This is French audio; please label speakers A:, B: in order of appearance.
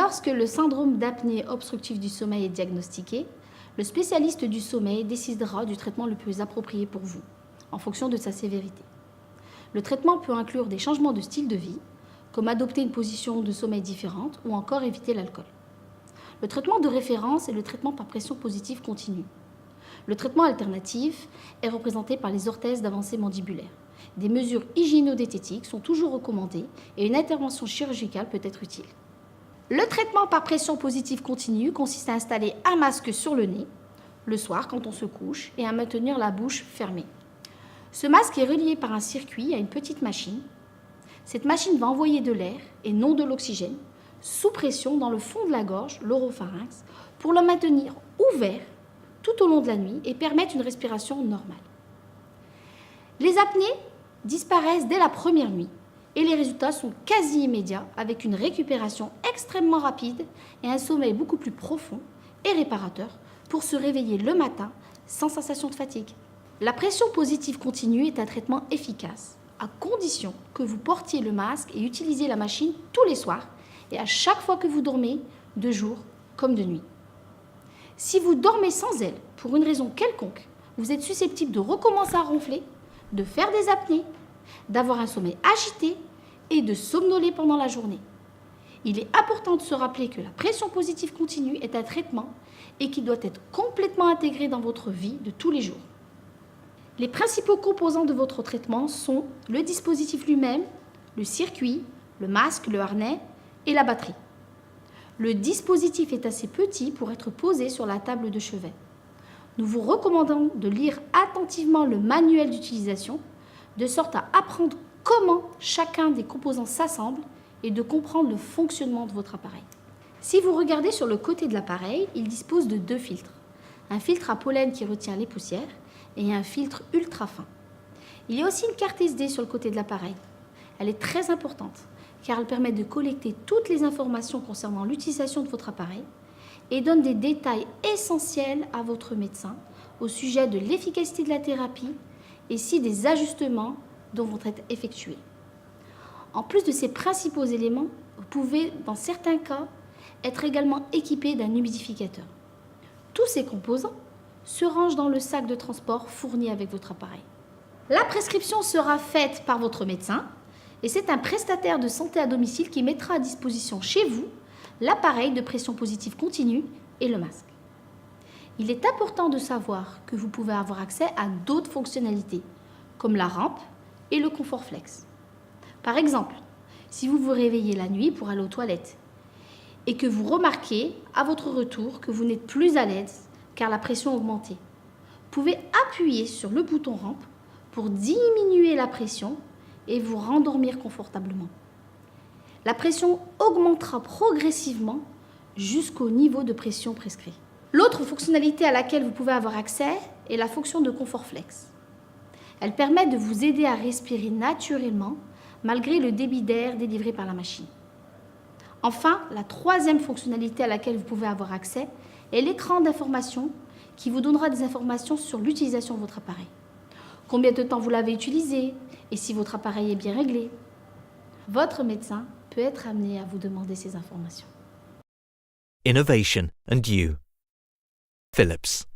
A: Lorsque le syndrome d'apnée obstructive du sommeil est diagnostiqué, le spécialiste du sommeil décidera du traitement le plus approprié pour vous, en fonction de sa sévérité. Le traitement peut inclure des changements de style de vie, comme adopter une position de sommeil différente ou encore éviter l'alcool. Le traitement de référence est le traitement par pression positive continue. Le traitement alternatif est représenté par les orthèses d'avancée mandibulaire. Des mesures hygiéno-diététiques sont toujours recommandées et une intervention chirurgicale peut être utile. Le traitement par pression positive continue consiste à installer un masque sur le nez, le soir quand on se couche, et à maintenir la bouche fermée. Ce masque est relié par un circuit à une petite machine. Cette machine va envoyer de l'air, et non de l'oxygène, sous pression dans le fond de la gorge, l'oropharynx, pour le maintenir ouvert tout au long de la nuit et permettre une respiration normale. Les apnées disparaissent dès la première nuit et les résultats sont quasi immédiats avec une récupération extrêmement rapide et un sommeil beaucoup plus profond et réparateur pour se réveiller le matin sans sensation de fatigue. La pression positive continue est un traitement efficace à condition que vous portiez le masque et utilisiez la machine tous les soirs et à chaque fois que vous dormez, de jour comme de nuit. Si vous dormez sans elle, pour une raison quelconque, vous êtes susceptible de recommencer à ronfler, de faire des apnées, d'avoir un sommeil agité et de somnoler pendant la journée. Il est important de se rappeler que la pression positive continue est un traitement et qui doit être complètement intégré dans votre vie de tous les jours. Les principaux composants de votre traitement sont le dispositif lui-même, le circuit, le masque, le harnais et la batterie. Le dispositif est assez petit pour être posé sur la table de chevet. Nous vous recommandons de lire attentivement le manuel d'utilisation, de sorte à apprendre comment chacun des composants s'assemble et de comprendre le fonctionnement de votre appareil. Si vous regardez sur le côté de l'appareil, il dispose de 2 filtres. Un filtre à pollen qui retient les poussières et un filtre ultra fin. Il y a aussi une carte SD sur le côté de l'appareil. Elle est très importante car elle permet de collecter toutes les informations concernant l'utilisation de votre appareil et donne des détails essentiels à votre médecin au sujet de l'efficacité de la thérapie et si des ajustements vont être effectués. En plus de ces principaux éléments, vous pouvez, dans certains cas, être également équipé d'un humidificateur. Tous ces composants se rangent dans le sac de transport fourni avec votre appareil. La prescription sera faite par votre médecin et c'est un prestataire de santé à domicile qui mettra à disposition chez vous l'appareil de pression positive continue et le masque. Il est important de savoir que vous pouvez avoir accès à d'autres fonctionnalités, comme la rampe et le confort flex. Par exemple, si vous vous réveillez la nuit pour aller aux toilettes et que vous remarquez à votre retour que vous n'êtes plus à l'aise car la pression a augmenté, vous pouvez appuyer sur le bouton rampe pour diminuer la pression et vous rendormir confortablement. La pression augmentera progressivement jusqu'au niveau de pression prescrit. L'autre fonctionnalité à laquelle vous pouvez avoir accès est la fonction de confort flex. Elle permet de vous aider à respirer naturellement malgré le débit d'air délivré par la machine. Enfin, la 3e fonctionnalité à laquelle vous pouvez avoir accès est l'écran d'information qui vous donnera des informations sur l'utilisation de votre appareil. Combien de temps vous l'avez utilisé et si votre appareil est bien réglé. Votre médecin peut être amené à vous demander ces informations.
B: Innovation and you. Philips.